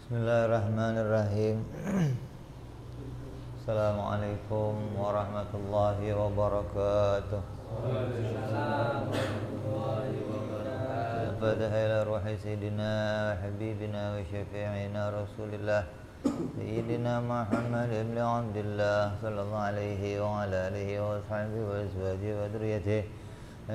Bismillahirrahmanirrahim. Assalamualaikum warahmatullahi wabarakatuh. Al-Fatihah ila ruhi Sayyidina wa Habibina wa Syafi'ina Rasulillah Sayyidina Muhammad ibn Abdullah sallallahu alaihi wa ala alihi wa ashabihi wa azwajihi wa dhurriyyatihi.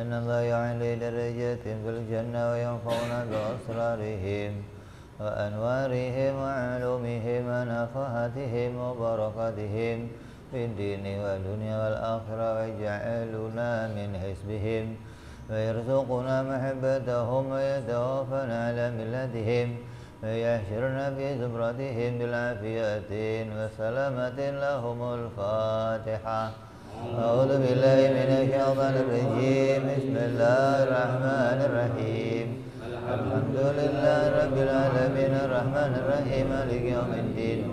Inna Allah ya'li darajatin fil jannah wa yanfa'una bi asrarihim wa anwarihim wa ulumihim wa nafahatihim wa barakatihim fid dini wa dunya wal akhirah wa ja'aluna min hisbihim wa yarzuquna mahabbatahum wa yatawaffana ala millatihim wa yahshurna fi zumratihim bil afiyatin wa salamatin lahumul Fatihah. A'udzu billahi minasy syaithanir rajim. Bismillahirrahmanirrahim. Alhamdulillahi rabbil alamin arrahmanir rahim maliki yaumiddin.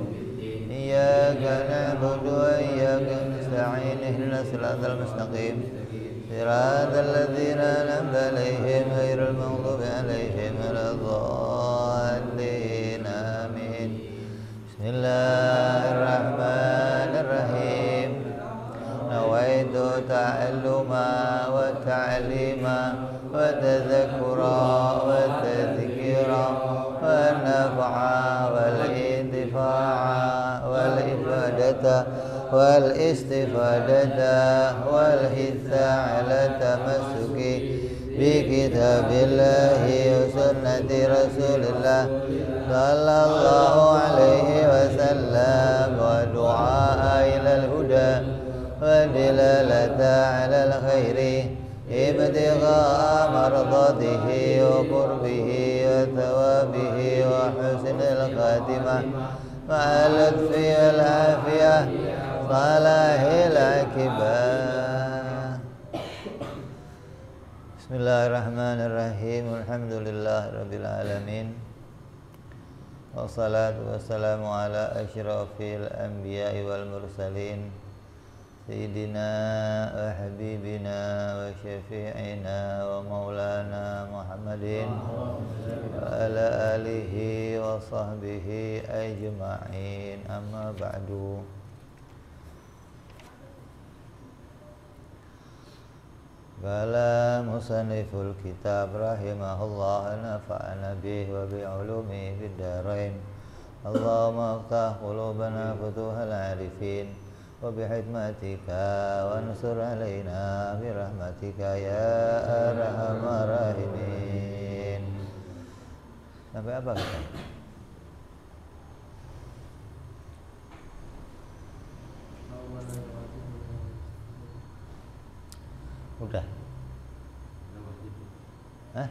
Iyyaka na'budu wa iyyaka nasta'in ihdinas siratal mustaqim. Siratal ladzina an'amta 'alaihim ghairil maghdubi 'alaihim waladdallin. Amin. Bismillahirrahmanirrahim. Nawaitu ta'alluma wa ta'lima wa tadhakkura wa tadhkira wa naf'a wal intifa'a wal ifadata wal istifadata wal hitha ala tamassuki bi kitabillahi wa sunnati rasulillah sallallahu alaihi wasallam wa du'a ilal huda wa dilalata ala al-khairi ibtigha'a mardatihi wa qurbihi wa thawabihi wa husnil khatimah ma'al lutfi wal afiyah salahil akibah. Bismillahirrahmanirrahim. Alhamdulillahirabbil alamin. Wassalatu wassalamu ala asyrafil anbiya'i wal mursalin Sayyidina wa Habibina wa Syafi'ina wa Maulana Muhammadin wa ala alihi wa sahbihi ajma'in. Amma ba'du. Qala musanniful kitab rahimahullah nafa'ana bihi wa bi'ulumi fid darain. Allahumma aftah qulubana futuhal arifin wa bihikmatika wansur alaina birahmatika ya arhamar rahimin. Sampai apa kita? Udah. Hah?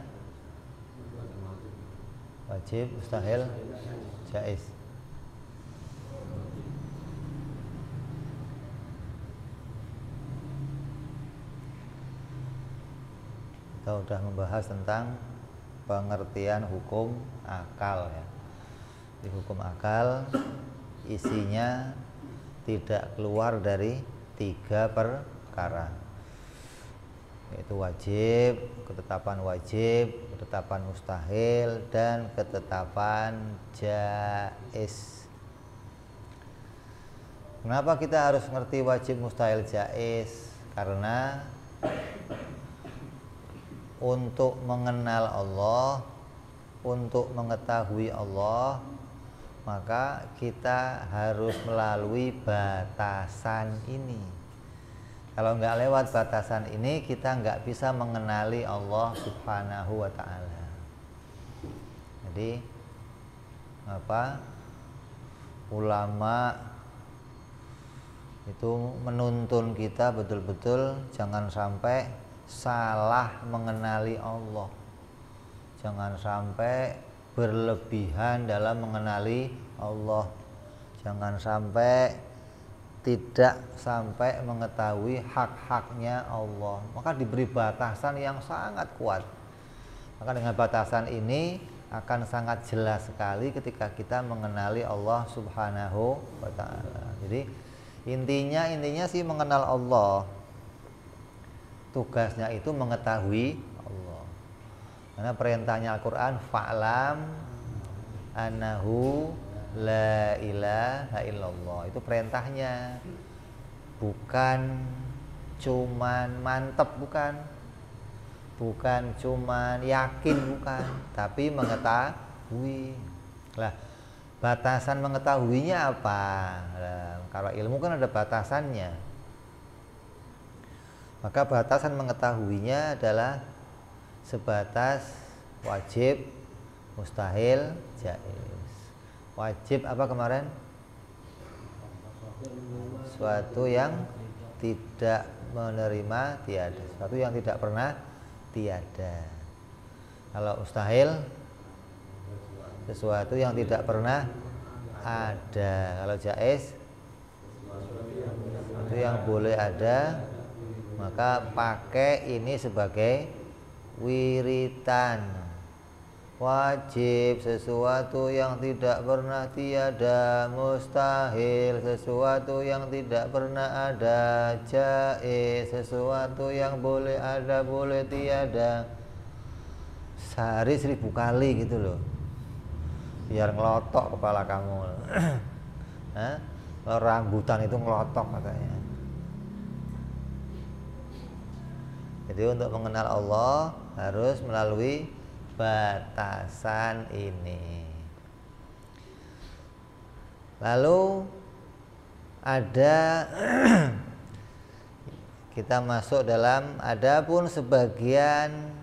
Wajib, mustahil, jaiz. Kita sudah membahas tentang pengertian hukum akal ya. Di hukum akal isinya tidak keluar dari 3 perkara, yaitu wajib, ketetapan mustahil, dan ketetapan jaiz. Kenapa kita harus ngerti wajib, mustahil, jaiz? Karena untuk mengenal Allah, untuk mengetahui Allah, maka kita harus melalui batasan ini. Kalau nggak lewat batasan ini, kita nggak bisa mengenali Allah Subhanahu wa ta'ala. Jadi ulama itu menuntun kita betul-betul jangan sampai salah mengenali Allah, jangan sampai berlebihan dalam mengenali Allah, jangan sampai tidak sampai mengetahui hak-haknya Allah. Maka diberi batasan yang sangat kuat. Maka dengan batasan ini akan sangat jelas sekali ketika kita mengenali Allah Subhanahu wa ta'ala. Jadi intinya sih mengenal Allah. Tugasnya itu mengetahui Allah. Karena perintahnya Al-Quran, fa'lam Annahu la ilaha illallah. Itu perintahnya. Bukan cuman mantep, bukan. Bukan cuman yakin, bukan, tapi mengetahui. Lah, batasan mengetahuinya apa? Nah, kalau ilmu kan ada batasannya. Maka batasan mengetahuinya adalah sebatas wajib, mustahil, jaiz. Wajib apa kemarin? Suatu yang tidak menerima tiada, suatu yang tidak pernah tiada. Kalau mustahil, sesuatu yang tidak pernah ada. Kalau jaiz, itu yang boleh ada. Maka pakai ini sebagai wiritan. Wajib sesuatu yang tidak pernah tiada, mustahil sesuatu yang tidak pernah ada, jaiz sesuatu yang boleh ada boleh tiada. Sehari 1000 kali gitu loh, biar ngelotok kepala kamu. Kalau rambutan itu ngelotok katanya. Jadi untuk mengenal Allah harus melalui batasan ini. Lalu ada kita masuk dalam adapun sebagian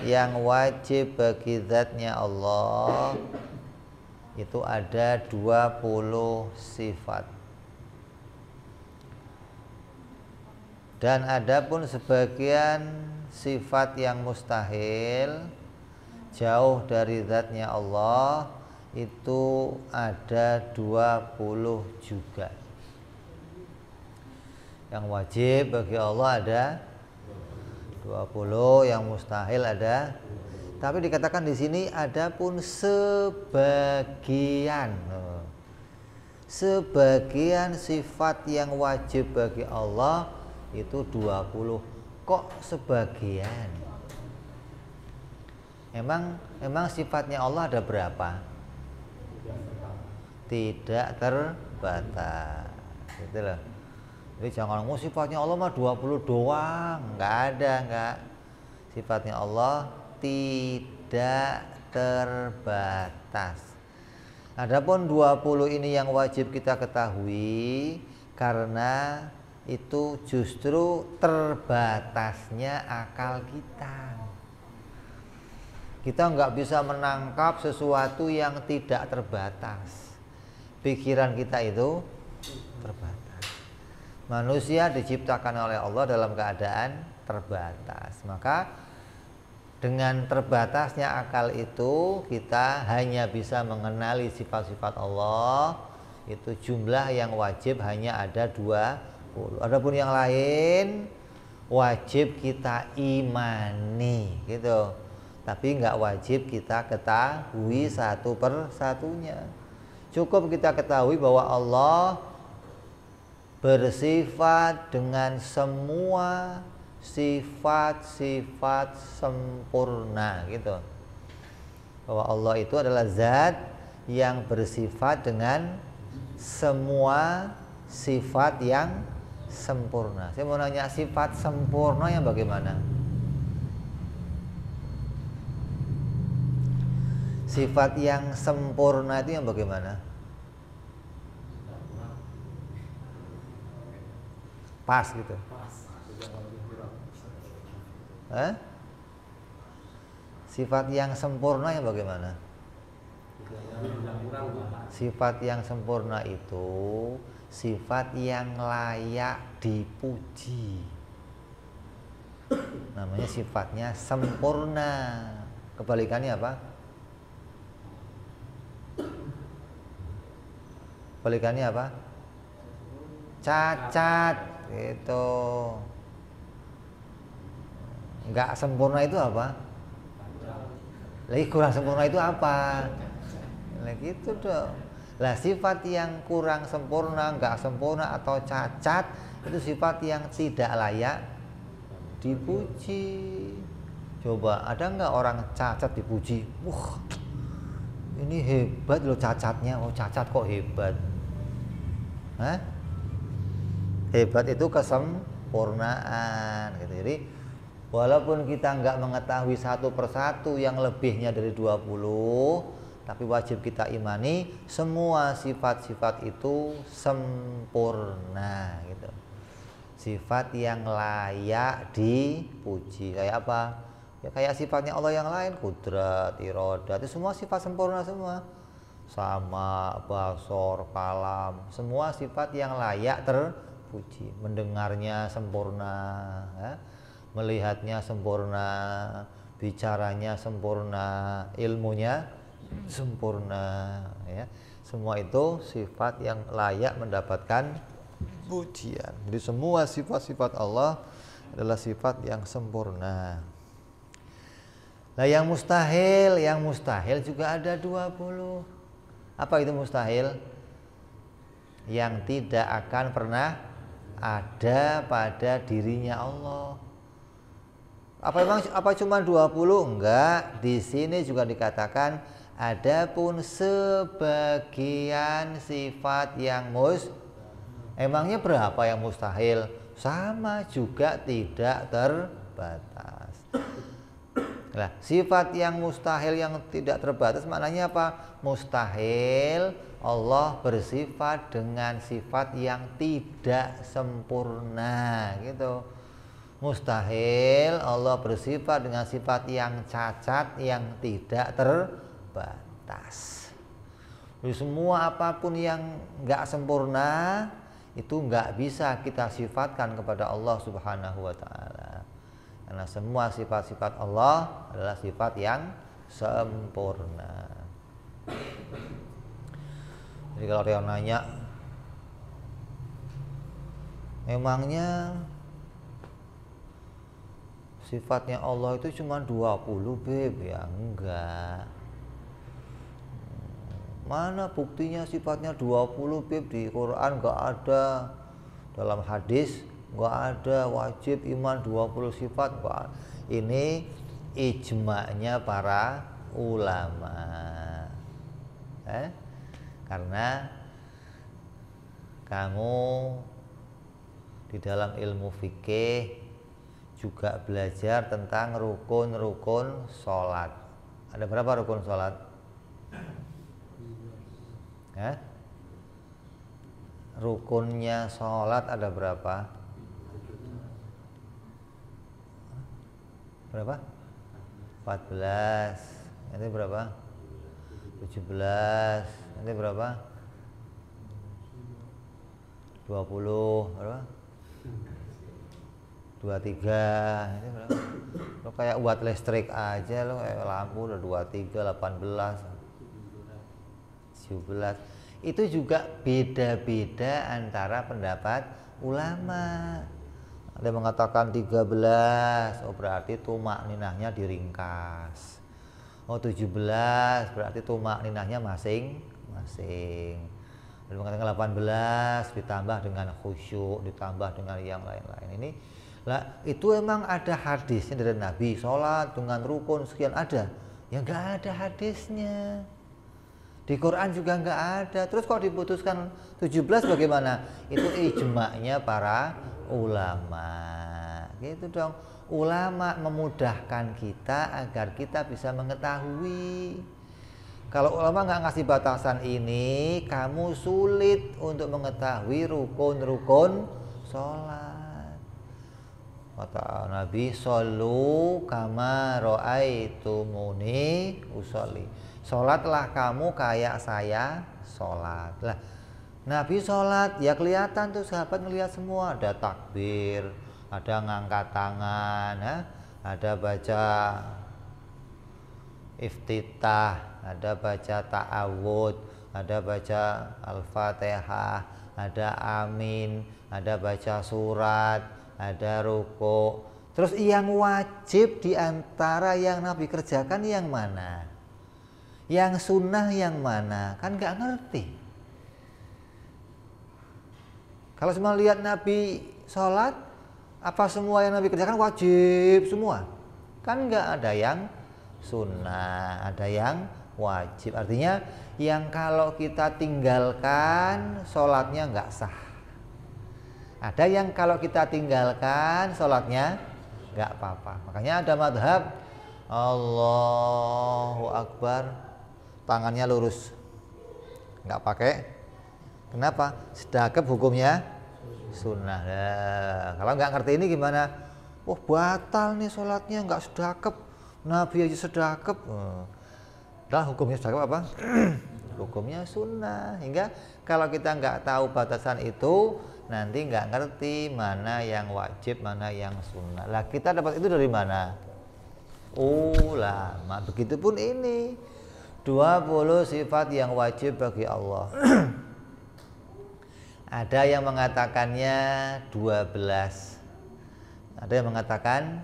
yang wajib bagi zatnya Allah, itu ada 20 sifat. Dan adapun sebagian sifat yang mustahil, jauh dari zatnya Allah, itu ada 20 juga. Yang wajib bagi Allah ada 20, yang mustahil ada. Tapi dikatakan di sini adapun sebagian. Sebagian sifat yang wajib bagi Allah itu 20. Kok sebagian? Emang sifatnya Allah ada berapa? Tidak terbatas. Gitu loh. Jadi jangan ngomong sifatnya Allah mah 20 doang. Enggak ada, enggak. Sifatnya Allah tidak terbatas. Adapun 20 ini yang wajib kita ketahui, karena itu justru terbatasnya akal kita. Kita nggak bisa menangkap sesuatu yang tidak terbatas. Pikiran kita itu terbatas. Manusia diciptakan oleh Allah dalam keadaan terbatas. Maka dengan terbatasnya akal itu, kita hanya bisa mengenali sifat-sifat Allah. Itu jumlah yang wajib hanya ada 20. Adapun yang lain wajib kita imani gitu, tapi nggak wajib kita ketahui satu persatunya. Cukup kita ketahui bahwa Allah bersifat dengan semua sifat-sifat sempurna gitu, bahwa Allah itu adalah zat yang bersifat dengan semua sifat yang sempurna. Saya mau nanya, sifat sempurna yang bagaimana? Sifat yang sempurna itu yang bagaimana? Pas gitu. Sifat yang sempurna yang bagaimana? Sifat yang sempurna itu sifat yang layak dipuji. Namanya sifatnya sempurna. Kebalikannya apa? Kebalikannya apa? Cacat. Itu. Enggak sempurna itu apa? Lagi kurang sempurna itu apa? Lagi itu dong. Lah sifat yang kurang sempurna, enggak sempurna atau cacat, itu sifat yang tidak layak dipuji. Coba ada enggak orang cacat dipuji? ini hebat loh cacatnya. Oh cacat kok hebat? Hah? Hebat itu kesempurnaan gitu. Jadi walaupun kita nggak mengetahui satu persatu yang lebihnya dari 20, tapi wajib kita imani semua sifat-sifat itu sempurna gitu. Sifat yang layak dipuji. Kayak apa? Ya kayak sifatnya Allah yang lain, kudrat, irodat, itu semua sifat sempurna semua. Sama, basor, kalam, semua sifat yang layak terpuji. Mendengarnya sempurna, ya. Melihatnya sempurna, bicaranya sempurna, ilmunya sempurna, ya. Semua itu sifat yang layak mendapatkan pujian. Jadi semua sifat-sifat Allah adalah sifat yang sempurna. Nah yang mustahil juga ada 20. Apa itu mustahil? Yang tidak akan pernah ada pada dirinya Allah. Apa cuma 20? Enggak, di sini juga dikatakan adapun sebagian sifat yang emangnya berapa yang mustahil? Sama juga tidak terbatas. Nah, sifat yang mustahil yang tidak terbatas maknanya apa? Mustahil Allah bersifat dengan sifat yang tidak sempurna gitu. Mustahil Allah bersifat dengan sifat yang cacat, yang tidak terbatas. Jadi semua apapun yang nggak sempurna itu nggak bisa kita sifatkan kepada Allah Subhanahu wa Ta'ala. Karena semua sifat-sifat Allah adalah sifat yang sempurna. Jadi kalau ada yang nanya, memangnya sifatnya Allah itu cuma 20 Beb? Ya enggak. Mana buktinya sifatnya 20 Beb? Di Quran enggak ada. Dalam hadis enggak ada. Wajib iman 20 sifat enggak. Ini ijma'nya para ulama. Karena kamu di dalam ilmu fikih juga belajar tentang rukun-rukun sholat. Ada berapa rukun sholat? Rukunnya sholat ada berapa? Berapa? 14. Nanti berapa? 17. Nanti berapa? 20. Berapa? 23. Ini berapa? Lo kayak buat listrik aja lo, kayak lampu udah 23, 18, 17. Itu juga beda-beda antara pendapat ulama. Ada yang mengatakan 13, oh berarti tumak ninahnya diringkas. Oh 17, berarti tumak ninahnya masing-masing. Ada yang mengatakan 18 ditambah dengan khusyuk, ditambah dengan yang lain-lain. Ini lah, itu emang ada hadisnya dari Nabi, sholat dengan rukun sekian ada? Ya nggak ada hadisnya. Di Quran juga nggak ada. Terus kalau diputuskan 17 bagaimana? Itu ijma'nya para ulama. Gitu dong. Ulama memudahkan kita agar kita bisa mengetahui. Kalau ulama nggak ngasih batasan ini, kamu sulit untuk mengetahui rukun-rukun sholat. Kata Nabi, shollu kama ra'aitumuni usolli. Sholatlah kamu kayak saya sholat. Lah, Nabi sholat, ya kelihatan tuh sahabat ngelihat semua. Ada takbir, ada ngangkat tangan, ada baca iftitah, ada baca ta'awud, ada baca al-fatihah, ada amin, ada baca surat, ada ruku. Terus yang wajib diantara yang Nabi kerjakan yang mana? Yang sunnah yang mana? Kan nggak ngerti. Kalau cuma lihat Nabi sholat, apa semua yang Nabi kerjakan wajib semua? Kan nggak ada yang sunnah, ada yang wajib. Artinya yang kalau kita tinggalkan sholatnya nggak sah. Ada yang kalau kita tinggalkan sholatnya nggak apa-apa. Makanya ada madhab Allahu Akbar, tangannya lurus, nggak pakai. Kenapa? Sedekap hukumnya sunnah. Nah, kalau nggak ngerti ini gimana? Oh batal nih sholatnya, nggak sedekap. Nabi aja sedekap. Dah hukumnya sedekap apa? Hukumnya sunnah. Hingga kalau kita nggak tahu batasan itu, nanti nggak ngerti mana yang wajib, mana yang sunnah. Lah kita dapat itu dari mana? Ulama. Begitupun ini 20 sifat yang wajib bagi Allah. Ada yang mengatakannya 12. Ada yang mengatakan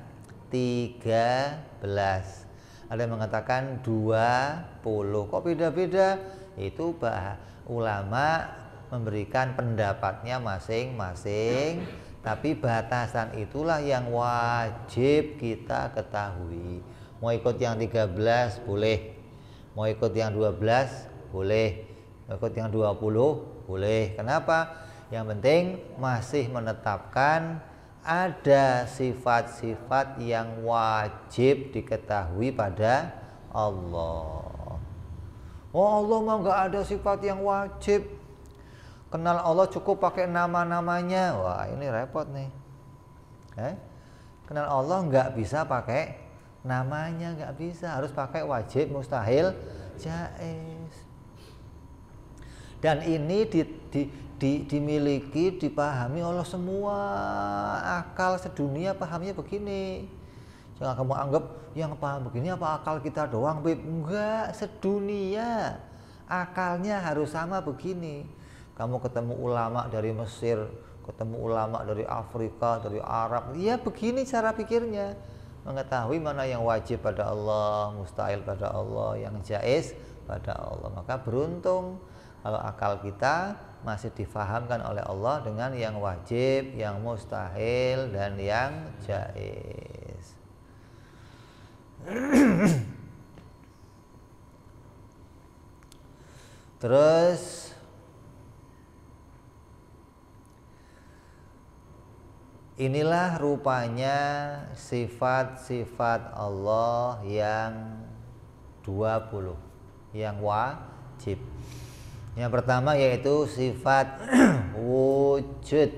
13. Ada yang mengatakan 20. Kok beda-beda? Itu ulama memberikan pendapatnya masing-masing, tapi batasan itulah yang wajib kita ketahui. Mau ikut yang 13 boleh, mau ikut yang 12 boleh, mau ikut yang 20 boleh. Kenapa? Yang penting masih menetapkan ada sifat-sifat yang wajib diketahui pada Allah. Oh Allah mah nggak ada sifat yang wajib. Kenal Allah cukup pakai nama-namanya. Wah ini repot nih. Kenal Allah nggak bisa pakai namanya, nggak bisa. Harus pakai wajib, mustahil, jaiz. Dan ini dimiliki, dipahami oleh semua akal sedunia. Pahamnya begini. Jangan kamu anggap yang paham begini apa akal kita doang, Beb. Enggak, sedunia akalnya harus sama begini. Kamu ketemu ulama dari Mesir, ketemu ulama dari Afrika, dari Arab, ya begini cara pikirnya. Mengetahui mana yang wajib pada Allah, mustahil pada Allah, yang jaiz pada Allah. Maka beruntung kalau akal kita masih difahamkan oleh Allah dengan yang wajib, yang mustahil, dan yang jaiz. Terus inilah rupanya sifat-sifat Allah yang 20 yang wajib. Yang pertama yaitu sifat wujud.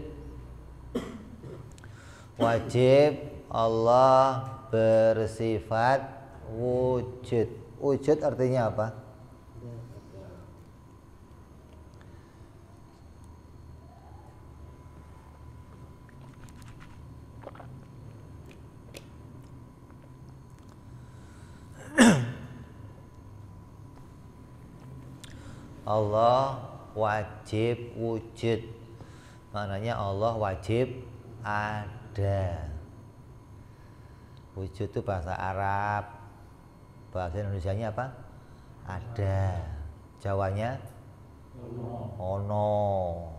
Wajib Allah bersifat wujud. Wujud artinya apa? Allah wajib wujud. Maknanya Allah wajib ada. Wujud itu bahasa Arab. Bahasa Indonesianya apa? Ada. Jawanya ono.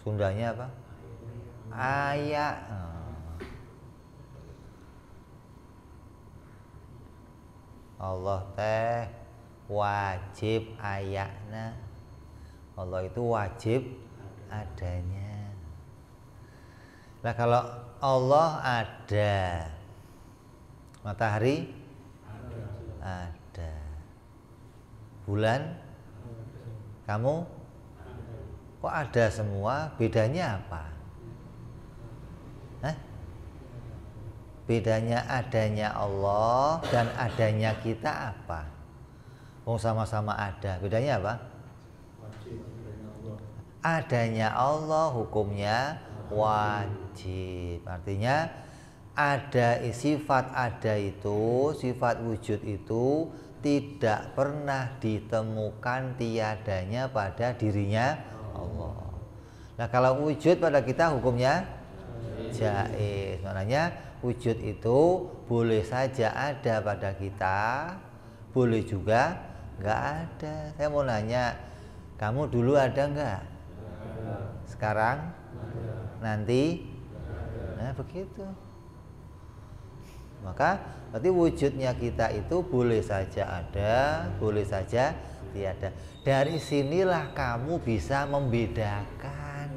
Sundanya apa? Ayak. Allah teh wajib ayakna. Allah itu wajib adanya. Nah kalau Allah ada, matahari ada, bulan kamu kok ada semua, bedanya apa? Bedanya adanya Allah dan adanya kita apa? Oh sama-sama ada. Bedanya apa? Adanya Allah hukumnya wajib. Artinya ada sifat ada itu, sifat wujud itu tidak pernah ditemukan tiadanya pada dirinya Allah. Nah kalau wujud pada kita hukumnya jaiz. Maknanya wujud itu boleh saja ada pada kita, boleh juga nggak ada. Saya mau nanya, kamu dulu ada nggak? Sekarang? Nanti? Nah begitu. Maka berarti wujudnya kita itu boleh saja ada, boleh saja tiada. Dari sinilah kamu bisa membedakan.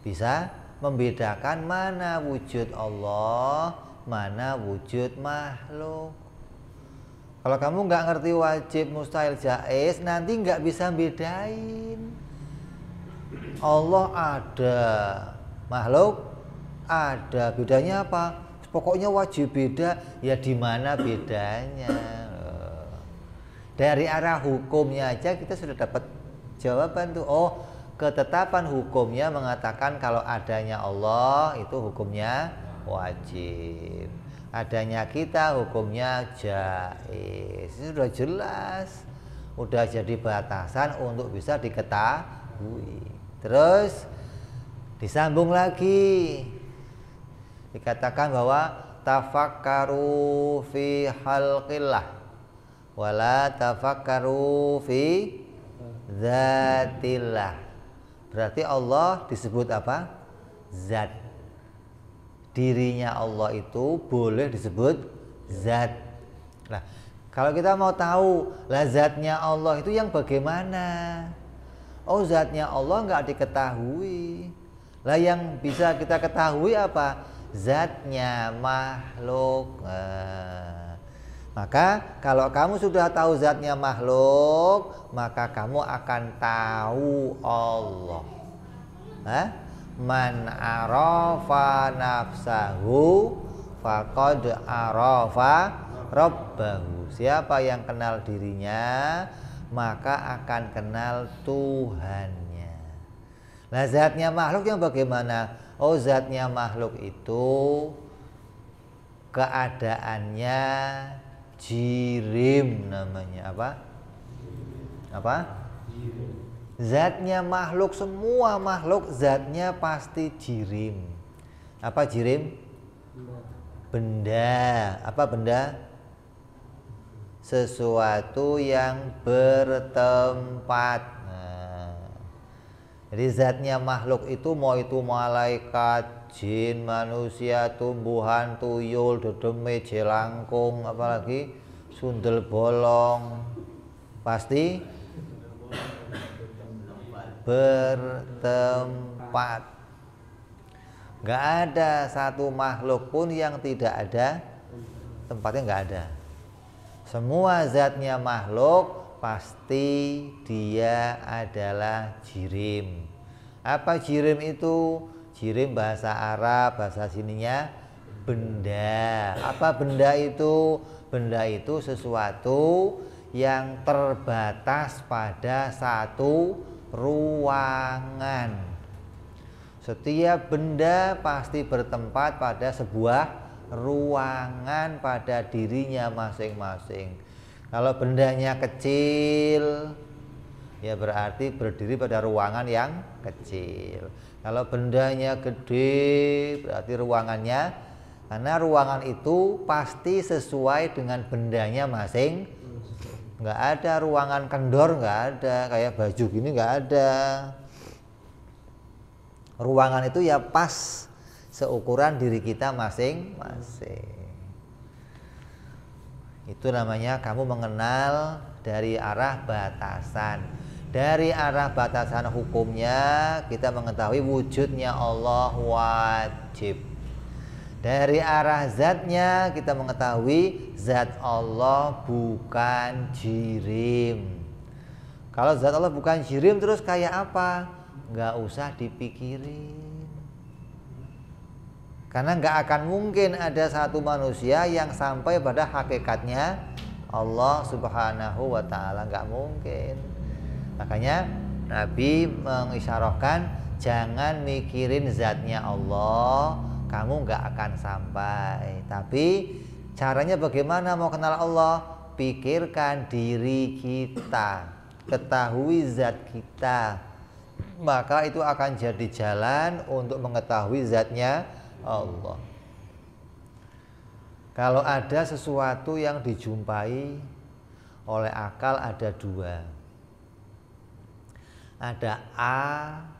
Bisa membedakan mana wujud Allah, mana wujud makhluk. Kalau kamu nggak ngerti wajib, mustahil, jaiz, nanti nggak bisa bedain. Allah ada, makhluk ada, bedanya apa? Pokoknya wajib beda, ya di mana bedanya? Dari arah hukumnya aja kita sudah dapat jawaban tuh. Oh, ketetapan hukumnya mengatakan kalau adanya Allah itu hukumnya wajib. Adanya kita hukumnya jaiz. Itu sudah jelas. Udah jadi batasan untuk bisa diketahui. Terus disambung lagi. Dikatakan bahwa tafakkaru fi khalqillah wala tafakkaru fi zatillah. Berarti Allah disebut apa? Zat. Dirinya Allah itu boleh disebut zat. Nah, kalau kita mau tahu lah zatnya Allah itu yang bagaimana? Oh, zatnya Allah nggak diketahui. Lah yang bisa kita ketahui apa? Zatnya makhluk. Maka kalau kamu sudah tahu zatnya makhluk, maka kamu akan tahu Allah. Man arafa nafsahu faqad arafa rabbahu. Siapa yang kenal dirinya, maka akan kenal Tuhannya. Nah, zatnya makhluk yang bagaimana? Oh, zatnya makhluk itu keadaannya jirim namanya. Apa? Zatnya makhluk, semua makhluk zatnya pasti jirim. Apa jirim? Benda. Apa benda? Sesuatu yang bertempat. Jadi zatnya makhluk itu mau itu malaikat, jin, manusia, tumbuhan, tuyul, dedeme, jelangkung, apalagi sundel bolong, pasti bertempat. Gak ada satu makhluk pun yang tidak ada tempatnya, gak ada. Semua zatnya makhluk pasti dia adalah jirim. Apa jirim itu? Jirim bahasa Arab, bahasa sininya benda. Apa benda itu? Benda itu sesuatu yang terbatas pada satu ruangan. Setiap benda pasti bertempat pada sebuah ruangan pada dirinya masing-masing. Kalau bendanya kecil, ya berarti berdiri pada ruangan yang kecil. Kalau bendanya gede, berarti ruangannya, karena ruangan itu pasti sesuai dengan bendanya masing. Nggak ada ruangan kendor, nggak ada. Kayak baju gini nggak ada. Ruangan itu ya pas seukuran diri kita masing-masing. Itu namanya kamu mengenal dari arah batasan. Dari arah batasan hukumnya kita mengetahui wujudnya Allah wajib. Dari arah zatnya kita mengetahui zat Allah bukan jirim. Kalau zat Allah bukan jirim terus kayak apa? Nggak usah dipikirin. Karena nggak akan mungkin ada satu manusia yang sampai pada hakikatnya Allah Subhanahu wa ta'ala, nggak mungkin. Makanya Nabi mengisyarahkan jangan mikirin zatnya Allah, kamu nggak akan sampai. Tapi caranya bagaimana mau kenal Allah? Pikirkan diri kita, ketahui zat kita, maka itu akan jadi jalan untuk mengetahui zatnya Allah. Kalau ada sesuatu yang dijumpai oleh akal ada dua, ada A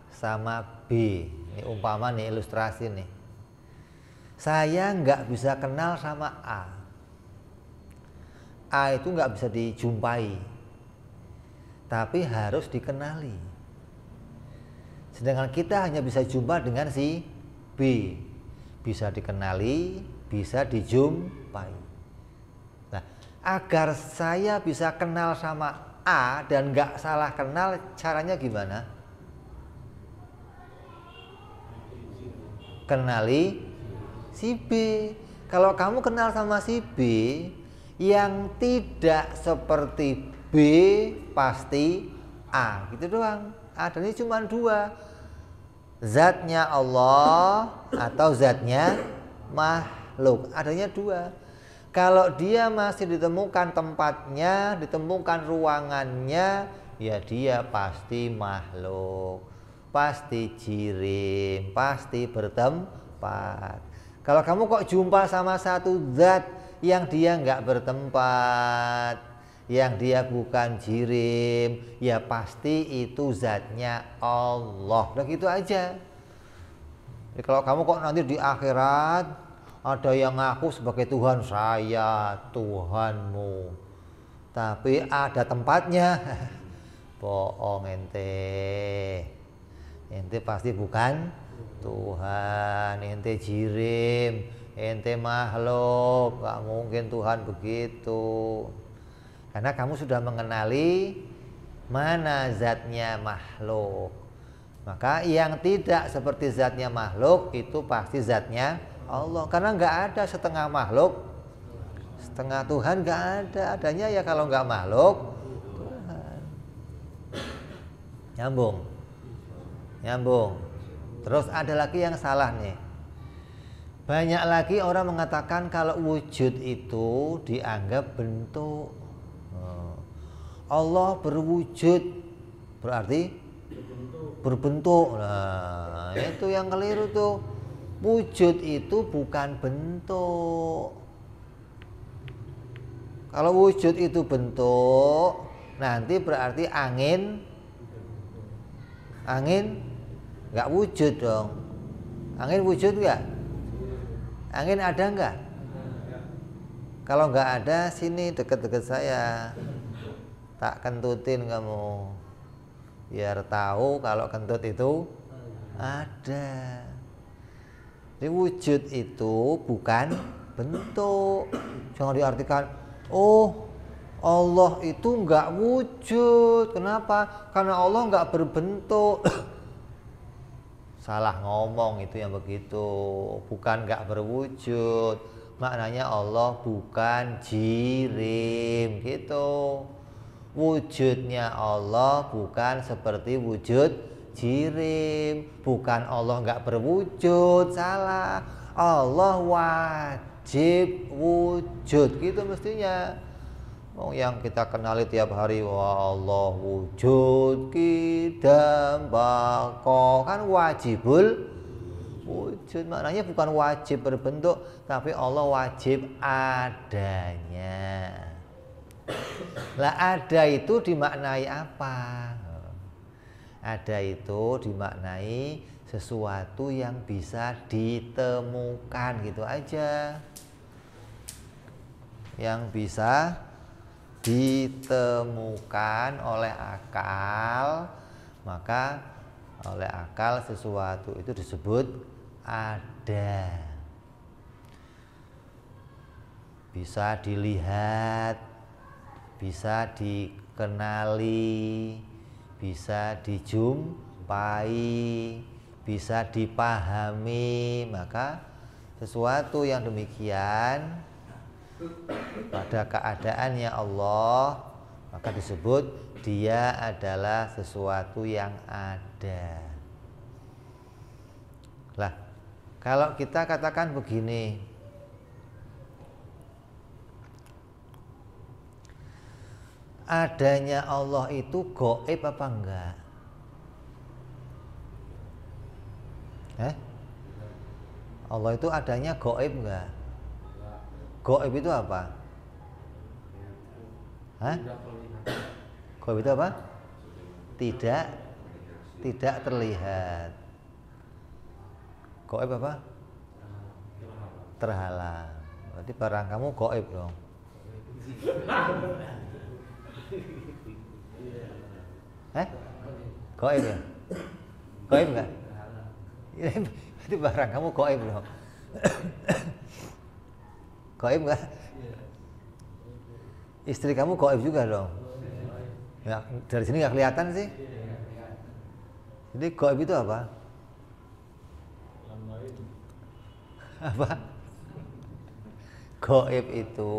sama B. Ini umpama nih, ilustrasi nih. Saya nggak bisa kenal sama A. A itu nggak bisa dijumpai, tapi harus dikenali. Sedangkan kita hanya bisa jumpa dengan si B. Bisa dikenali, bisa dijumpai. Nah, agar saya bisa kenal sama A dan nggak salah kenal, caranya gimana? Kenali si B. Kalau kamu kenal sama si B, yang tidak seperti B pasti A, gitu doang. Adanya cuma dua, zatnya Allah atau zatnya makhluk. Adanya dua. Kalau dia masih ditemukan tempatnya, ditemukan ruangannya, ya dia pasti makhluk, pasti jirim, pasti bertempat. Kalau kamu kok jumpa sama satu zat yang dia nggak bertempat, yang dia bukan jirim, ya pasti itu zatnya Allah. Udah gitu aja. Jadi kalau kamu kok nanti di akhirat ada yang ngaku sebagai Tuhan, saya Tuhanmu, tapi ada tempatnya, bohong ente pasti bukan Tuhan, ente jirim, ente makhluk, gak mungkin Tuhan begitu. Karena kamu sudah mengenali mana zatnya makhluk. Maka yang tidak seperti zatnya makhluk itu pasti zatnya Allah. Karena nggak ada setengah makhluk, setengah Tuhan, nggak ada. Adanya ya kalau nggak makhluk, Tuhan. Nyambung. Terus ada lagi yang salah nih. Banyak lagi orang mengatakan kalau wujud itu dianggap bentuk. Allah berwujud berarti berbentuk. Nah, itu yang keliru tuh. Wujud itu bukan bentuk. Kalau wujud itu bentuk, nanti berarti angin nggak wujud dong. Angin wujud nggak? Angin ada nggak? Kalau nggak ada, sini deket-deket saya, tak kentutin kamu, biar tahu kalau kentut itu ada. Jadi wujud itu bukan bentuk. Jangan diartikan, oh Allah itu nggak wujud. Kenapa? Karena Allah nggak berbentuk. Salah ngomong itu yang begitu. Bukan nggak berwujud. Maknanya Allah bukan jirim gitu. Wujudnya Allah bukan seperti wujud jirim. Bukan Allah nggak berwujud, salah. Allah wajib wujud gitu mestinya. Yang kita kenali tiap hari, wah Allah wujud kidam bako, kan wajibul wujud. Maknanya bukan wajib berbentuk, tapi Allah wajib adanya. Lah ada itu dimaknai apa? Ada itu dimaknai sesuatu yang bisa ditemukan, gitu aja. Yang bisa ditemukan oleh akal, maka oleh akal sesuatu itu disebut ada. Bisa dilihat, bisa dikenali, bisa dijumpai, bisa dipahami. Maka sesuatu yang demikian pada keadaannya Allah, maka disebut dia adalah sesuatu yang ada. Lah, kalau kita katakan begini, adanya Allah itu gaib apa enggak? Allah itu adanya gaib enggak? Gaib itu apa? Gaib itu apa? Tidak terlihat. Gaib apa? terhalang. Berarti barang kamu gaib dong. Gaib ya? Gaib nggak? Berarti barang kamu gaib dong. Gaib nggak? Istri kamu gaib juga dong. Ya, dari sini nggak kelihatan sih. Jadi gaib itu apa? Apa? Gaib itu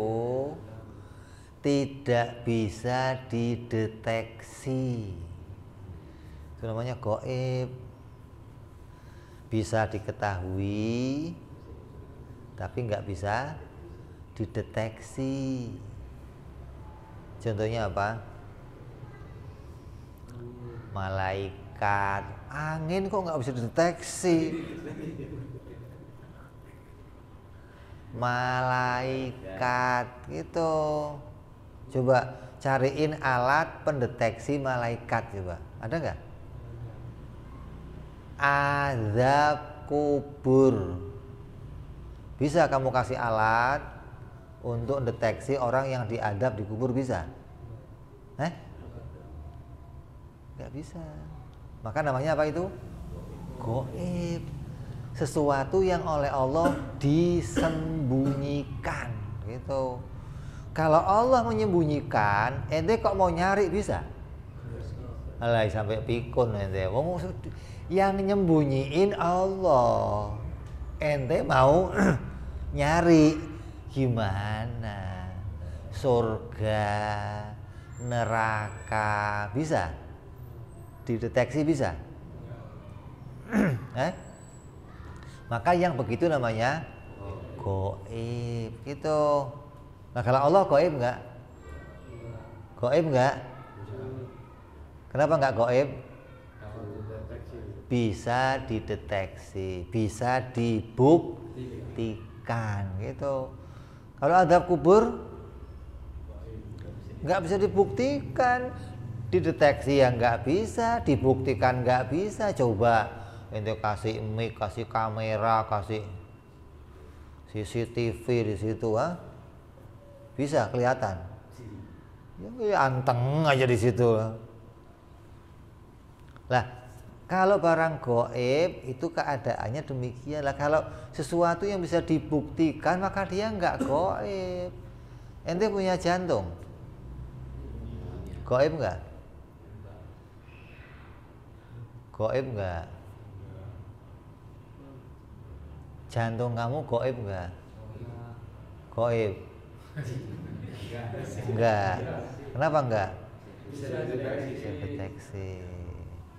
tidak bisa dideteksi. Itu namanya gaib. Bisa diketahui, tapi nggak bisa dideteksi. Contohnya apa? Malaikat, angin kok nggak bisa dideteksi? Malaikat gitu. Coba cariin alat pendeteksi malaikat coba. Ada nggak? Azab kubur. Bisa kamu kasih alat untuk deteksi orang yang diadab di kubur, bisa? Nggak bisa. Maka namanya apa itu? Gaib. Sesuatu yang oleh Allah disembunyikan gitu. Kalau Allah menyembunyikan, ente kok mau nyari bisa? Alay sampai pikun ente. Yang nyembunyiin Allah, ente mau nyari gimana? Surga, neraka bisa dideteksi, bisa? Maka yang begitu namanya gaib gitu. Nah kalau Allah gaib nggak? Gaib nggak? Kenapa nggak gaib? Bisa dideteksi, bisa dibuktikan gitu. Kalau azab kubur nggak bisa dibuktikan, dideteksi yang nggak bisa, dibuktikan nggak bisa. Coba ente kasih mic, kasih kamera, kasih CCTV di situ, bisa kelihatan? Ya anteng aja di situ. Lah, kalau barang gaib itu keadaannya demikian. Lah kalau sesuatu yang bisa dibuktikan maka dia nggak gaib. Ente punya jantung, gaib nggak? Gaib nggak? Jantung kamu gaib nggak? Gaib? Enggak. Kenapa enggak? Bisa deteksi.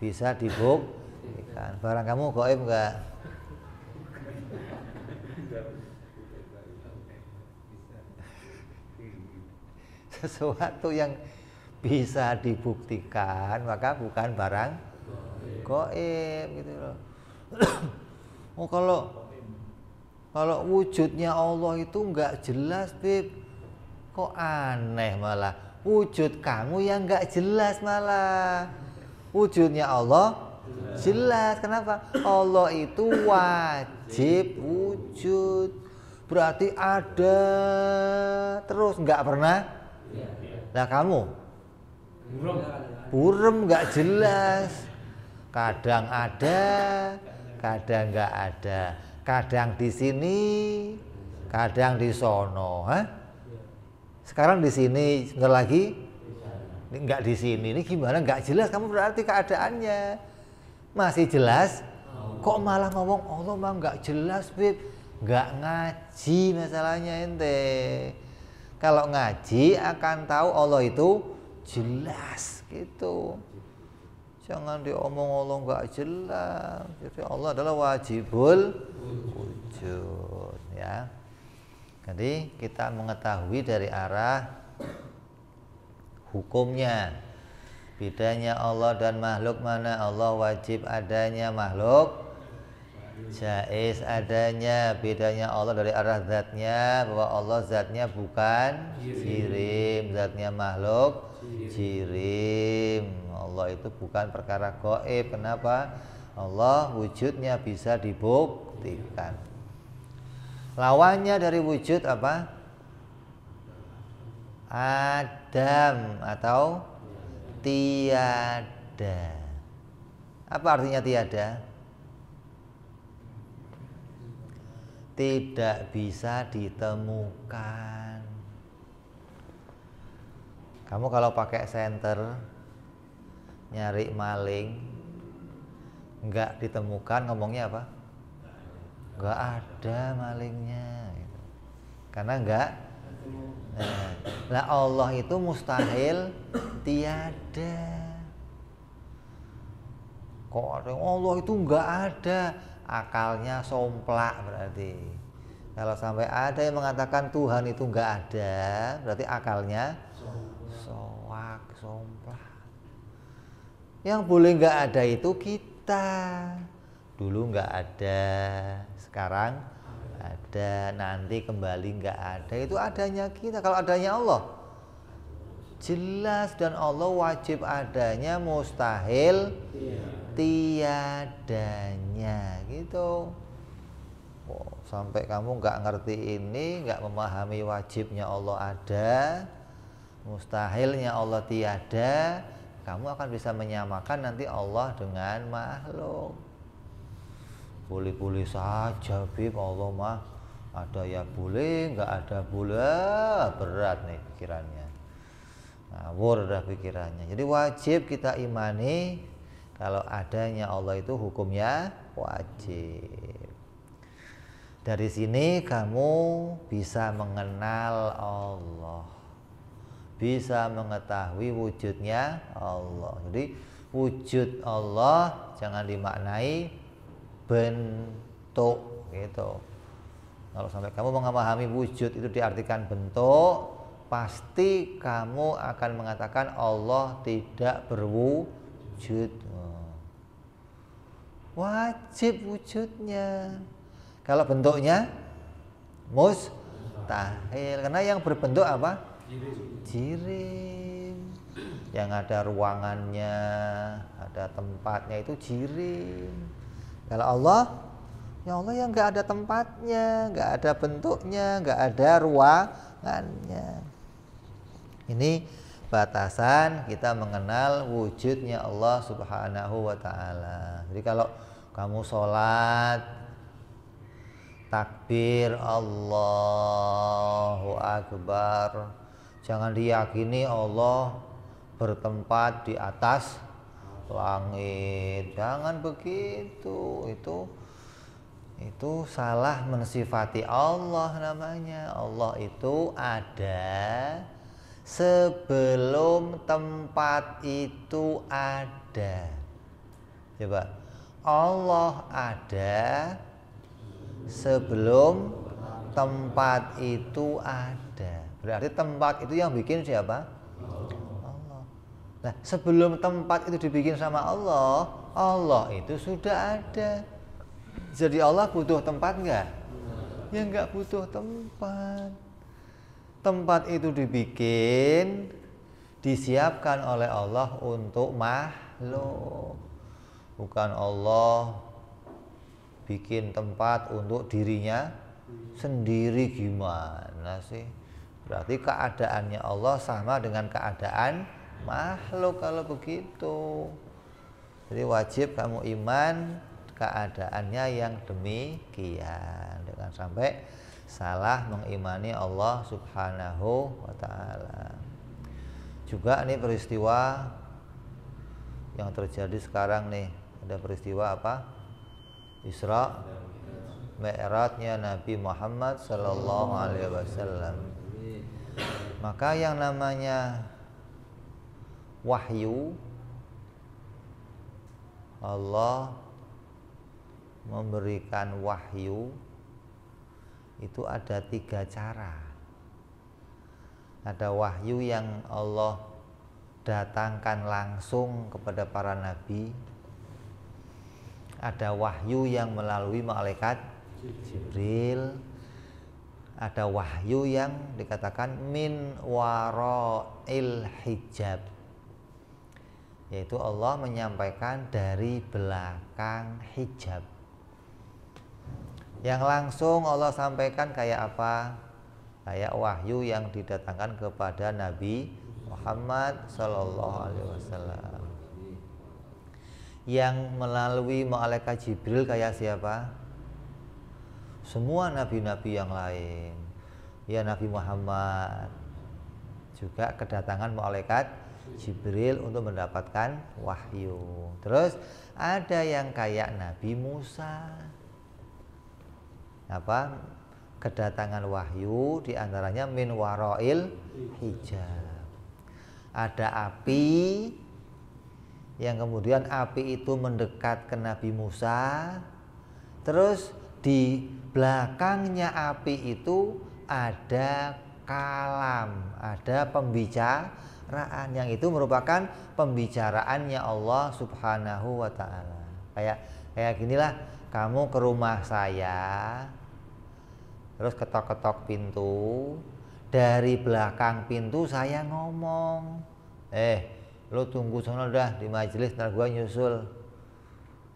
Bisa dibuktikan. Barang kamu gaib enggak? Sesuatu yang bisa dibuktikan maka bukan barang gaib gitu loh. Oh kalau wujudnya Allah itu enggak jelas, Bib. Kok aneh malah. Wujud kamu yang enggak jelas malah. Wujudnya Allah jelas. Kenapa? Allah itu wajib wujud. Berarti ada terus, enggak pernah. Lah kamu? Burem enggak jelas. Kadang ada, kadang enggak ada. Kadang di sini, kadang di sono, Sekarang di sini, sebentar lagi enggak di sini. Ini gimana? Enggak jelas kamu berarti keadaannya. Masih jelas? Kok malah ngomong Allah mah enggak jelas, Bib? Enggak ngaji masalahnya ente. Kalau ngaji akan tahu Allah itu jelas gitu. Jangan diomong Allah enggak jelas. Jadi Allah adalah wajibul wujud, ya. Jadi kita mengetahui dari arah hukumnya. Bedanya Allah dan makhluk mana? Allah wajib adanya, makhluk jaiz adanya. Bedanya Allah dari arah zatnya, bahwa Allah zatnya bukan jirim, zatnya makhluk jirim. Allah itu bukan perkara gaib. Kenapa? Allah wujudnya bisa dibuktikan. Lawannya dari wujud apa? Adam atau tiada. Apa artinya tiada? Tidak bisa ditemukan. Kamu kalau pakai senter nyari maling nggak ditemukan, ngomongnya apa? Nggak ada malingnya gitu. Karena nggak. Nah Allah itu mustahil tiada. Kok ada Allah itu nggak ada, akalnya somplak berarti. Kalau sampai ada yang mengatakan Tuhan itu nggak ada, berarti akalnya soak, somplak. Yang boleh nggak ada itu kita. Dulu nggak ada, sekarang ada, nanti kembali nggak ada. Itu adanya kita. Kalau adanya Allah jelas, dan Allah wajib adanya, mustahil tiadanya gitu. Oh, sampai kamu nggak ngerti ini, nggak memahami wajibnya Allah ada, mustahilnya Allah tiada, kamu akan bisa menyamakan nanti Allah dengan makhluk. Boleh-boleh saja Bib, Allah mah ada ya boleh, nggak ada boleh. Berat nih pikirannya, ngawur dah pikirannya. Jadi wajib kita imani kalau adanya Allah itu hukumnya wajib. Dari sini kamu bisa mengenal Allah, bisa mengetahui wujudnya Allah. Jadi wujud Allah jangan dimaknai bentuk gitu. Kalau sampai kamu memahami wujud itu diartikan bentuk, pasti kamu akan mengatakan Allah tidak berwujud. Wajib wujudnya. Kalau bentuknya mustahil, karena yang berbentuk apa? Jirim. Yang ada ruangannya, ada tempatnya, itu jirim. Kalau Allah, ya Allah yang nggak ada tempatnya, nggak ada bentuknya, nggak ada ruangannya. Ini batasan kita mengenal wujudnya Allah Subhanahu wa ta'ala. Jadi kalau kamu sholat, takbir Allahu Akbar, jangan diyakini Allah bertempat di atas langit. Jangan begitu. Itu salah mensifati Allah namanya. Allah itu ada sebelum tempat itu ada. Coba, Allah ada sebelum tempat itu ada. Berarti tempat itu yang bikin siapa? Allah. Nah, sebelum tempat itu dibikin sama Allah, Allah itu sudah ada. Jadi Allah butuh tempat enggak? Ya enggak butuh tempat. Tempat itu dibikin, disiapkan oleh Allah untuk makhluk. Bukan Allah bikin tempat untuk dirinya sendiri, gimana sih? Berarti keadaannya Allah sama dengan keadaan makhluk kalau begitu. Jadi wajib kamu iman keadaannya yang demikian. Jangan sampai salah mengimani Allah Subhanahu wa ta'ala. Juga ini peristiwa yang terjadi sekarang nih. Ada peristiwa apa? Isra Mi'rajnya Nabi Muhammad sallallahu alaihi wasallam. Maka yang namanya wahyu, Allah memberikan wahyu itu ada 3 cara. Ada wahyu yang Allah datangkan langsung kepada para nabi. Ada wahyu yang melalui malaikat Jibril. Ada wahyu yang dikatakan min wara'il hijab, yaitu Allah menyampaikan dari belakang hijab. Yang langsung Allah sampaikan kayak apa? Kayak wahyu yang didatangkan kepada Nabi Muhammad Sallallahu Alaihi Wasallam. Yang melalui malaikat Jibril kayak siapa? Semua nabi-nabi yang lain. Ya, Nabi Muhammad juga kedatangan malaikat Jibril untuk mendapatkan wahyu. Terus ada yang kayak Nabi Musa. Apa? Kedatangan wahyu diantaranya min warail hijab. Ada api yang kemudian api itu mendekat ke Nabi Musa. Terus di belakangnya api itu ada kalam, ada pembicaraan yang itu merupakan pembicaraannya Allah Subhanahu wa taala. Kayak ginilah, kamu ke rumah saya, terus ketok-ketok pintu, dari belakang pintu saya ngomong, lo tunggu sana dah di majelis, ntar gua nyusul.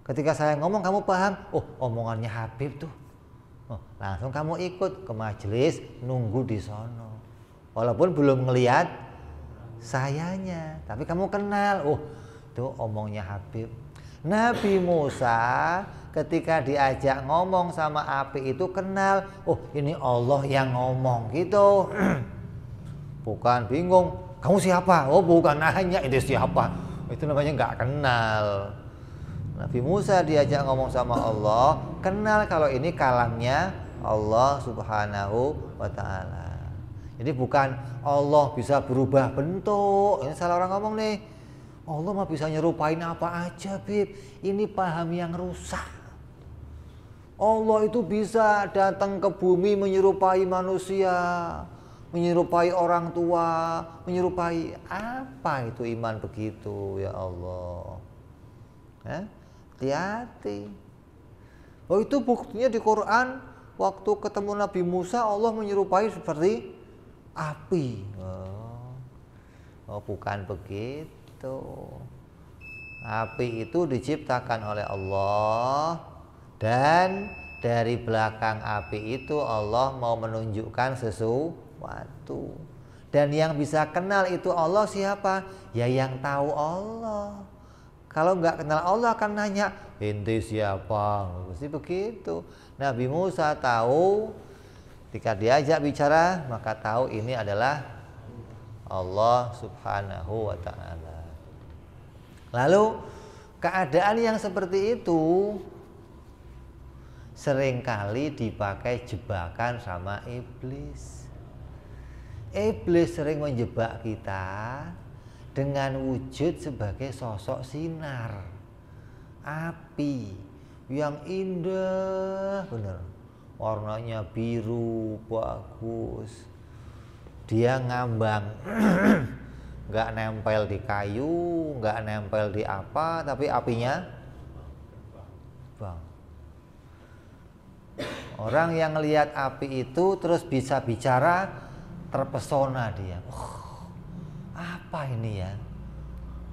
Ketika saya ngomong kamu paham, oh omongannya Habib tuh, langsung kamu ikut ke majelis, nunggu di sono. Walaupun belum ngelihat sayanya, tapi kamu kenal, oh itu omongnya Habib. Nabi Musa ketika diajak ngomong sama api itu kenal, oh ini Allah yang ngomong gitu. Bukan bingung, kamu siapa? Oh bukan nanya itu siapa, itu namanya nggak kenal. Nabi Musa diajak ngomong sama Allah, kenal kalau ini kalamnya Allah Subhanahu wa ta'ala. Jadi bukan Allah bisa berubah bentuk, ini salah orang ngomong nih. Allah mah bisa nyerupain apa aja, Bib. Ini paham yang rusak. Allah itu bisa datang ke bumi menyerupai manusia, menyerupai orang tua, menyerupai apa itu iman begitu, ya Allah. Hati-hati. Oh itu buktinya di Quran, waktu ketemu Nabi Musa Allah menyerupai seperti api. Oh bukan begitu. Api itu diciptakan oleh Allah, dan dari belakang api itu Allah mau menunjukkan sesuatu. Dan yang bisa kenal itu Allah siapa? Ya yang tahu Allah. Kalau nggak kenal Allah akan nanya, ente siapa? Mesti begitu. Nabi Musa tahu, ketika diajak bicara maka tahu ini adalah Allah Subhanahu wa ta'ala. Lalu keadaan yang seperti itu seringkali dipakai jebakan sama iblis. Iblis sering menjebak kita dengan wujud sebagai sosok sinar api yang indah bener, warnanya biru bagus, dia ngambang nggak nempel di kayu, nggak nempel di apa, tapi apinya bang. Orang yang lihat api itu terus bisa bicara, terpesona dia. Apa ini ya?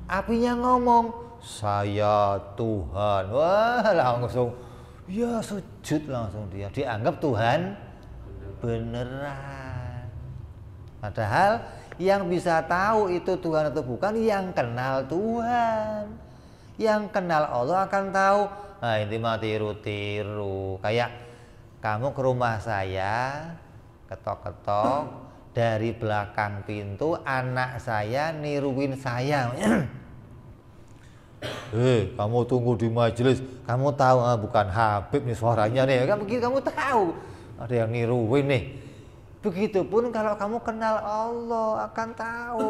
Apinya ngomong, saya Tuhan. Wah langsung, ya sujud langsung dia. Dianggap Tuhan beneran. Padahal yang bisa tahu itu Tuhan atau bukan yang kenal Tuhan. Yang kenal Allah akan tahu. Nah ini mah tiru-tiru. Kayak kamu ke rumah saya, ketok-ketok, dari belakang pintu anak saya niruin saya. Kamu tunggu di majelis, kamu tahu bukan Habib nih suaranya nih, kan begitu kamu tahu ada yang niruin nih. Begitupun kalau kamu kenal Allah akan tahu.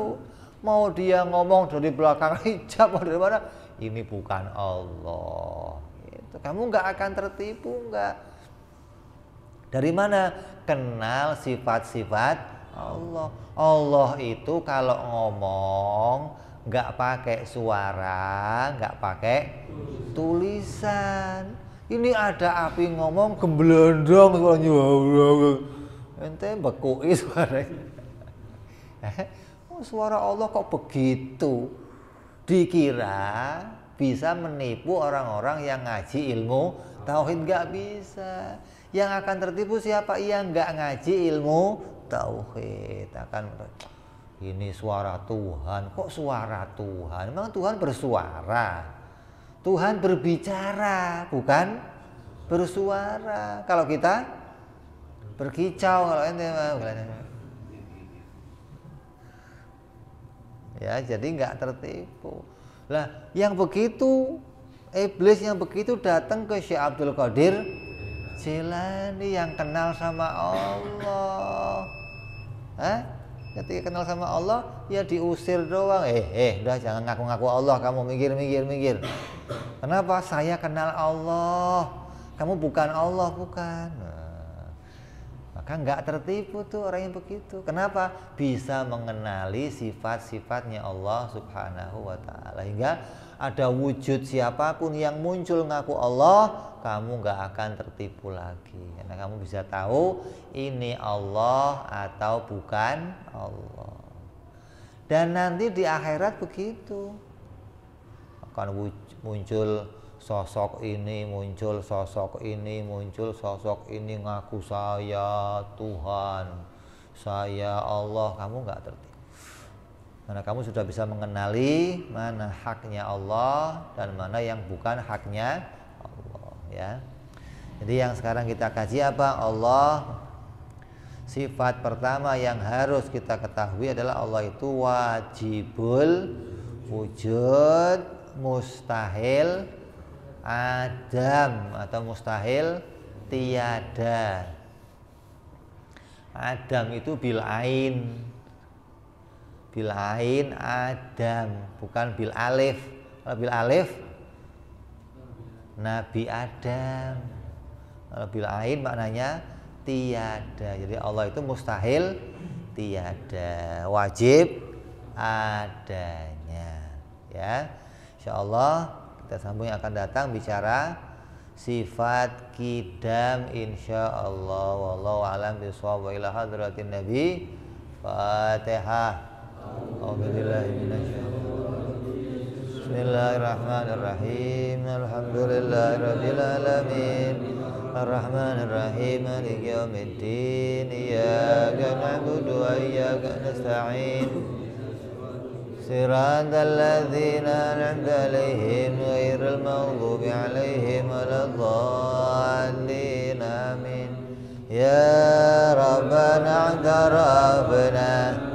Mau dia ngomong dari belakang hijab mau dari mana, ini bukan Allah. Gitu. Kamu nggak akan tertipu, nggak. Dari mana? Kenal sifat-sifat Allah. Allah itu kalau ngomong nggak pakai suara, nggak pakai tulisan. Ini ada api ngomong gemblendong suaranya. Ente bekui suaranya. Suara Allah kok begitu? Dikira bisa menipu orang-orang yang ngaji ilmu tauhid, nggak bisa. Yang akan tertipu siapa? Yang nggak ngaji ilmu tauhid. Ini suara Tuhan. Kok suara Tuhan? Memang Tuhan bersuara. Tuhan berbicara, bukan bersuara. Kalau kita berkicau, kalau ente ya, jadi nggak tertipu. Lah, yang begitu iblis yang begitu datang ke Syekh Abdul Qadir Jilani yang kenal sama Allah. Ketika kenal sama Allah, ya diusir doang. Udah jangan ngaku-ngaku Allah, kamu minggir. Kenapa? Saya kenal Allah. Kamu bukan Allah, bukan. Maka nggak tertipu tuh orang yang begitu. Kenapa? Bisa mengenali sifat-sifatnya Allah Subhanahu wa ta'ala. Hingga ada wujud siapapun yang muncul ngaku Allah, kamu nggak akan tertipu lagi. Karena kamu bisa tahu ini Allah atau bukan Allah. Dan nanti di akhirat begitu. Akan muncul sosok ini, muncul sosok ini, muncul sosok ini ngaku saya Tuhan, saya Allah. Kamu nggak tertipu. Karena kamu sudah bisa mengenali mana haknya Allah dan mana yang bukan haknya Allah, ya. Jadi yang sekarang kita kaji apa? Allah. Sifat pertama yang harus kita ketahui adalah Allah itu wajibul wujud, mustahil adam atau mustahil tiada. Adam itu bil ain. Bil ain Adam, bukan bil alif. Kalau bil alif Nabi Adam. Kalau bil ain maknanya tiada. Jadi Allah itu mustahil tiada, wajib adanya, ya. Insyaallah kita sambung yang akan datang bicara sifat kidam insyaallah. Wallahu a'lam bishawab. Wa ila hadratin nabi. Fatihah. Bismillahirrahmanirrahim. Alhamdulillahirabbil alamin. Arrahmanirrahim. Maliki yaumiddin. Iyyaka na'budu wa iyyaka nasta'in. Siratal ladzina an'amta 'alaihim ghairil maghdubi 'alaihim waladdallin. Amin. Ya Rabbana i'tarafna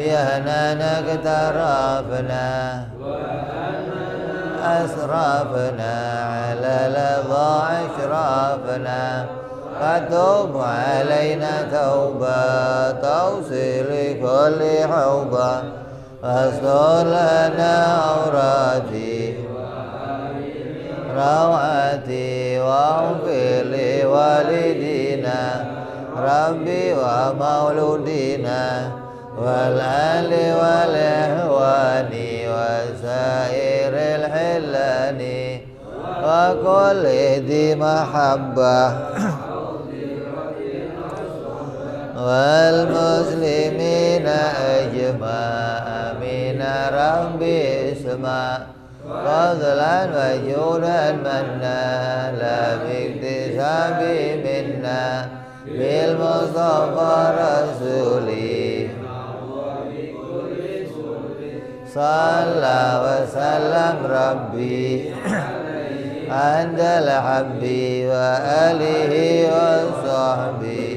بأننا اقترفنا أسرفنا على لظى أشرافنا فتوب علينا توبة توصل كل حوبة واستر لنا عوراتي روعتي واغفر لوالدينا ربي ومولودينا والآل والإخوان وسائر الحلان وكل ذي محبة والمسلمين أجمعين ربي اسمع فضلا وجودا منا لا باكتساب منا بالمصطفى رسولي صلى وسلم ربي عند الحبي وآله وصحبه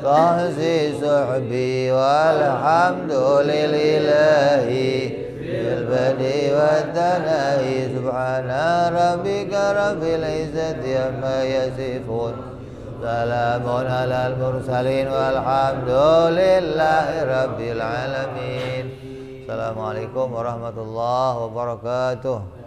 تحسي صحبي والحمد لله بالبدء والتناهي سبحان ربك رب العزة عما يصفون سلام على المرسلين والحمد لله رب العالمين. Assalamualaikum warahmatullahi wabarakatuh.